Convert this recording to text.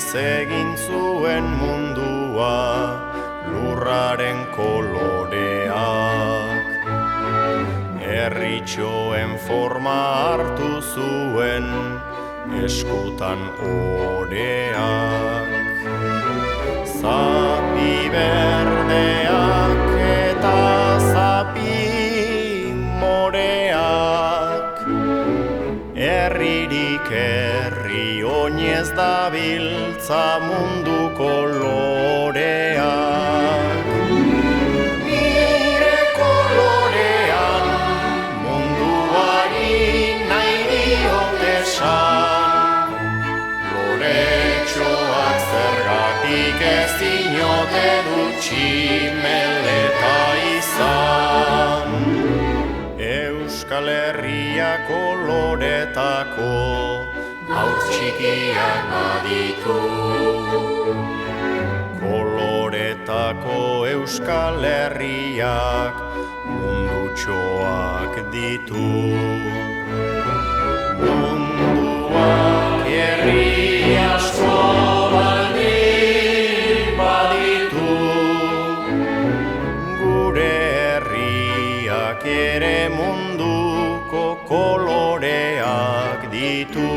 Bidez egin zuen mundua lurraren koloreak. Herritxoen forma hartu zuen eskutan oreak. Zapi berdeak eta zapi moreak, herririk herri oinez dabiltza mundu koloreak. Nire kolorean munduari nahi diot esan, loretxoak zergatik ez dinote dut tximeleta izan. Euskal Herria koloretako haur txikiak baditu. Koloretako Euskal Herriak mundutxoak ditu. Munduak herri asko baldin baditu, gure herriak ere munduko koloreak ditu.